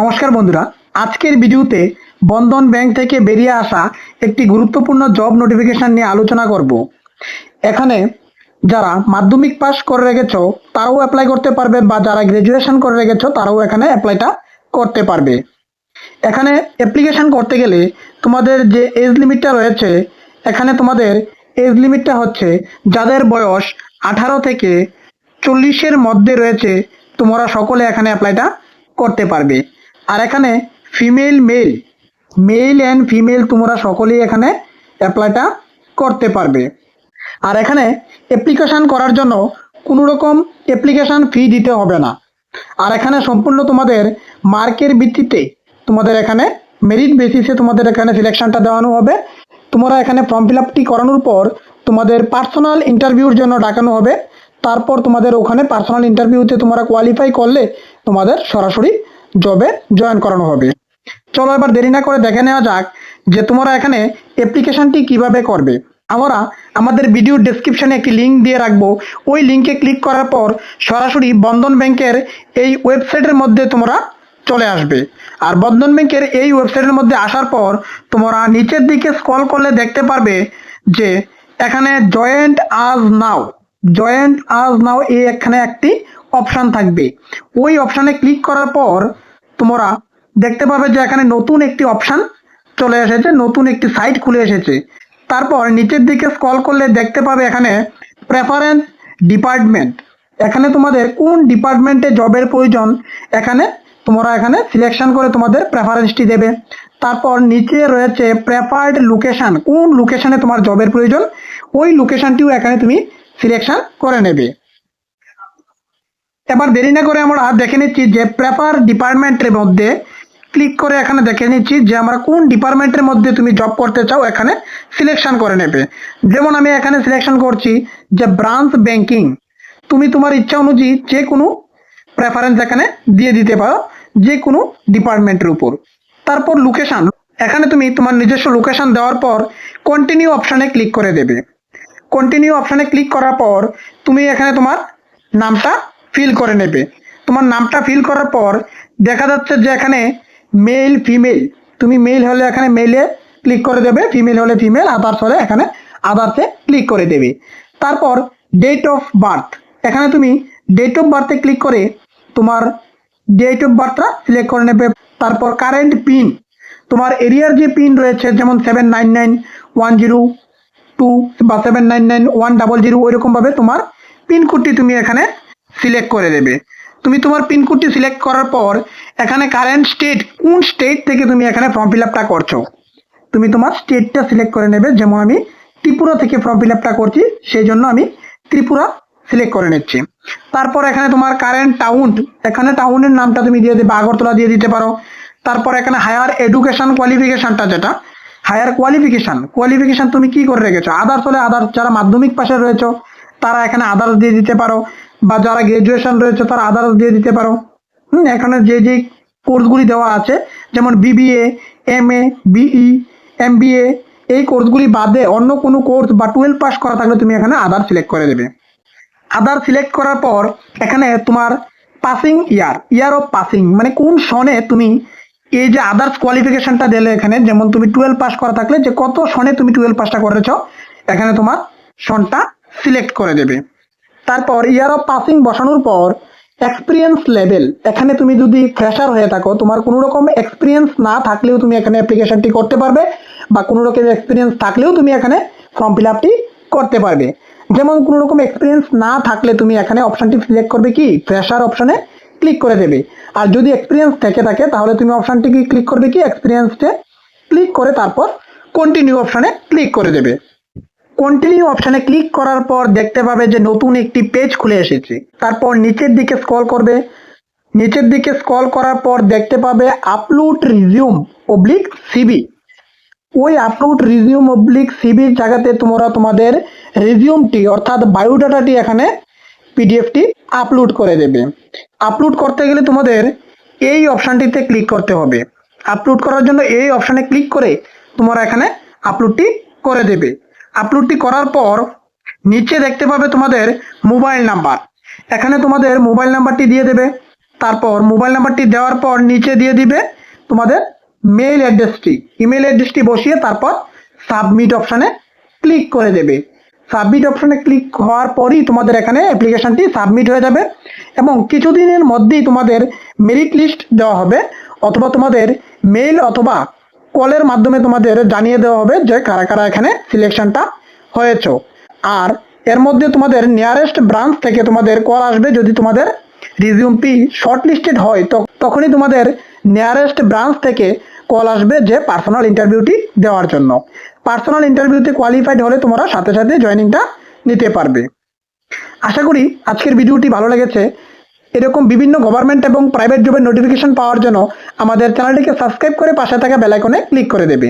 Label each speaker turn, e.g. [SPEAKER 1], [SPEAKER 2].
[SPEAKER 1] নমস্কার বন্ধুরা, আজকের ভিডিওতে বন্ধন ব্যাংক থেকে বেরিয়ে আসা একটি গুরুত্বপূর্ণ জব নোটিফিকেশন নিয়ে আলোচনা করব। এখানে যারা মাধ্যমিক পাস করে রেখেছো তারাও অ্যাপ্লাই করতে পারবে, বা যারা গ্রাজুয়েশন করে রেখেছো তারাও এখানে অ্যাপ্লাইটা করতে পারবে। এখানে অ্যাপ্লিকেশন করতে গেলে তোমাদের যে এজ লিমিটটা রয়েছে, এখানে তোমাদের এজ লিমিটটা হচ্ছে যাদের বয়স 18 থেকে 40-এর মধ্যে রয়েছে, তোমরা সকলে এখানে অ্যাপ্লাইটা করতে পারবে। আর এখানে female male male and female তোমরা সকলেই এখানে অ্যাপ্লাইটা করতে পারবে। আর এখানে অ্যাপ্লিকেশন করার জন্য কোনো রকম অ্যাপ্লিকেশন ফি দিতে হবে না। আর এখানে সম্পূর্ণ তোমাদের মার্কের ভিত্তিতে তোমাদের এখানে মেরিট বেসিসে তোমাদের এখানে সিলেকশনটা দেওয়ানো হবে। তোমরা এখানে ফর্ম ফিল আপটি করানোর পর তোমাদের পার্সোনাল ইন্টারভিউর জন্য ডাকানো হবে। তারপর তোমাদের ওখানে পার্সোনাল ইন্টারভিউতে তোমরা কোয়ালিফাই করলে তোমাদের সরাসরি জবে জয়েন করানো হবে। চলো এবার দেরি না করে দেখে নেওয়া যাক যে তোমরা এখানে অ্যাপ্লিকেশনটি কিভাবে করবে। আমরা আমাদের ভিডিও ডেসক্রিপশনে একটি লিঙ্ক দিয়ে রাখবো। ওই লিঙ্কে ক্লিক করার পর সরাসরি বন্ধন ব্যাংকের এই ওয়েবসাইটের মধ্যে তোমরা চলে আসবে। আর বন্ধন ব্যাংকের এই ওয়েবসাইটের মধ্যে আসার পর তোমরা নিচের দিকে স্ক্রল করলে দেখতে পারবে যে এখানে জয়েন্ট আজ নাও এই এখানে একটি অপশান থাকবে। ওই অপশানে ক্লিক করার পর তোমরা দেখতে পাবে যে এখানে নতুন একটি অপশান চলে এসেছে, নতুন একটি সাইট খুলে এসেছে। তারপর নিচের দিকে স্ক্রল করলে দেখতে পাবে এখানে প্রেফারেন্স ডিপার্টমেন্ট। এখানে তোমাদের কোন ডিপার্টমেন্টে জবের প্রয়োজন এখানে তোমরা এখানে সিলেকশন করে তোমাদের প্রেফারেন্সটি দেবে। তারপর নিচে রয়েছে প্রেফার্ড লোকেশন, কোন লোকেশনে তোমার জবের প্রয়োজন ওই লোকেশনটিও এখানে তুমি সিলেকশন করে নেবে। এবার দেরি না করে আমরা দেখে নিচ্ছি যে প্রেফার ডিপার্টমেন্টের মধ্যে ক্লিক করে এখানে দেখে নিচ্ছি যে আমরা কোন ডিপার্টমেন্টের মধ্যে তুমি জব করতে চাও এখানে সিলেকশন করে নেবে। যেমন আমি এখানে সিলেকশন করছি যে ব্রাঞ্চ ব্যাংকিং। তুমি তোমার ইচ্ছা অনুযায়ী যে কোনো প্রেফারেন্স এখানে দিয়ে দিতে পারো যে কোনো ডিপার্টমেন্টের উপর। তারপর লোকেশন, এখানে তুমি তোমার নিজস্ব লোকেশন দেওয়ার পর কন্টিনিউ অপশানে ক্লিক করে দেবে। কন্টিনিউ অপশানে ক্লিক করার পর তুমি এখানে তোমার নামটা ফিল করে নেবে। তোমার নামটা ফিল করার পর দেখা যাচ্ছে যে এখানে মেল ফিমেল, তুমি মেল হলে এখানে মেলে ক্লিক করে দেবে, ফিমেল হলে ফিমেল, আদার্স হলে এখানে আদার্সে ক্লিক করে দেবে। তারপর ডেট অফ বার্থ, এখানে তুমি ডেট অফ বার্থে ক্লিক করে তোমার ডেট অফ বার্থটা সিলেক্ট করে নেবে। তারপর কারেন্ট পিন, তোমার এরিয়ার যে পিন রয়েছে যেমন 79910 বা 7991000 ওইরকমভাবে তোমার পিনকোডটি তুমি এখানে সিলেক্ট করে দেবে। তুমি তোমার পিনকোডটি সিলেক্ট করার পর এখানে কারেন্ট স্টেট, কোন স্টেট থেকে তুমি এখানে ফর্ম ফিল আপটা করছো তুমি তোমার স্টেটটা সিলেক্ট করে নেবে। যেমন আমি ত্রিপুরা থেকে ফর্ম ফিল আপটা করছি, সেই জন্য আমি ত্রিপুরা সিলেক্ট করে নিচ্ছি। তারপর এখানে তোমার কারেন্ট টাউন, এখানে টাউনের নামটা তুমি দিয়ে দেবে, আগরতলা দিয়ে দিতে পারো। তারপর এখানে হায়ার এডুকেশন কোয়ালিফিকেশনটা, যেটা হায়ার কোয়ালিফিকেশন তুমি কি করে রেখেছো, আদার্স হলে আদার্স, যারা মাধ্যমিক পাশে রয়েছে তারা এখানে আদার্স দিয়ে দিতে পারো, বা যারা গ্রাজুয়েশন রয়েছে তারা আদার্স দিয়ে দিতে পারো। এখানে যে যে কোর্সগুলি দেওয়া আছে যেমন বিবিএ, এমএ, বিই, এমবিএ, এই কোর্সগুলি বাদে অন্য কোনো কোর্স বা 12 পাস করা থাকলে তুমি এখানে আদার সিলেক্ট করে দেবে। আদার সিলেক্ট করার পর এখানে তোমার পাসিং ইয়ার অফ পাসিং, মানে কোন সনে তুমি এই যে আদার্স কোয়ালিফিকেশনটা দিলে এখানে, যেমন তুমি 12 পাস করা থাকলে যে কত সনে তুমি 12 পাসটা করেছো এখানে তোমার সনটা সিলেক্ট করে দেবে। তারপর ইয়ার অফ পাসিং বসানোর পর এক্সপিরিয়েন্স লেভেল, এখানে তুমি যদি ফ্রেশার হয়ে থাকো, তোমার কোনো রকম এক্সপিরিয়েন্স না থাকলেও তুমি এখানে অ্যাপ্লিকেশনটি করতে পারবে, বা কোনো রকম এক্সপিরিয়েন্স থাকলেও তুমি এখানে ফর্ম ফিল আপটি করতে পারবে। যেমন কোনো রকম এক্সপিরিয়েন্স না থাকলে তুমি এখানে অপশানটি সিলেক্ট করবে কি ফ্রেশার অপশানে ক্লিক করে দেবে। আর যদি এক্সপিরিয়েন্স থেকে থাকে তাহলে তুমি অপশানটি কি ক্লিক করবে কি এক্সপিরিয়েন্সে ক্লিক করে তারপর কন্টিনিউ অপশানে ক্লিক করে দেবে। কন্টিনিউ অপশানে ক্লিক করার পর দেখতে পাবে যে নতুন একটি পেজ খুলে এসেছে। তারপর নিচের দিকে স্ক্রল করবে, নিচের দিকে স্ক্রল করার পর দেখতে পাবে আপলোড রিজিউম অবলিক সিভি। ওই আপলোড রিজিউম অবলিক সিভির জায়গাতে তোমরা তোমাদের রিজিউমটি অর্থাৎ বায়োডাটাটি এখানে পিডিএফটি আপলোড করে দেবে। আপলোড করতে গেলে তোমাদের এই অপশানটিতে ক্লিক করতে হবে। আপলোড করার জন্য এই অপশানে ক্লিক করে তোমরা এখানে আপলোডটি করে দেবে। আপলোডটি করার পর নিচে দেখতে পাবে তোমাদের মোবাইল নাম্বার, এখানে তোমাদের মোবাইল নাম্বারটি দিয়ে দেবে। তারপর মোবাইল নাম্বারটি দেওয়ার পর নিচে দিয়ে দিবে তোমাদের মেইল অ্যাড্রেসটি, ইমেল অ্যাড্রেসটি বসিয়ে তারপর সাবমিট অপশানে ক্লিক করে দেবে। সাবমিট অপশানে ক্লিক হওয়ার পরই তোমাদের এখানে অ্যাপ্লিকেশনটি সাবমিট হয়ে যাবে এবং কিছুদিনের মধ্যেই তোমাদের মেরিট লিস্ট দেওয়া হবে, অথবা তোমাদের মেইল অথবা কলের মাধ্যমে তোমাদের জানিয়ে দেওয়া হবে যে কারা কারা এখানে সিলেকশনটা হয়েছ। আর এর মধ্যে তোমাদের নিয়ারেস্ট ব্রাঞ্চ থেকে তোমাদের কল আসবে। যদি তোমাদের রিজিউমটি শর্ট লিস্টেড হয় তখনই তোমাদের নিয়ারেস্ট ব্রাঞ্চ থেকে কল আসবে যে পার্সোনাল ইন্টারভিউটি দেওয়ার জন্য। পার্সোনাল ইন্টারভিউতে কোয়ালিফাইড হলে তোমরা সাথে সাথে জয়েনিংটা নিতে পারবে। আশা করি আজকের ভিডিওটি ভালো লেগেছে। এরকম বিভিন্ন গভর্নমেন্ট এবং প্রাইভেট জবের নোটিফিকেশন পাওয়ার জন্য আমাদের চ্যানেলটিকে সাবস্ক্রাইব করে পাশে থাকা বেল আইকনে ক্লিক করে দেবে।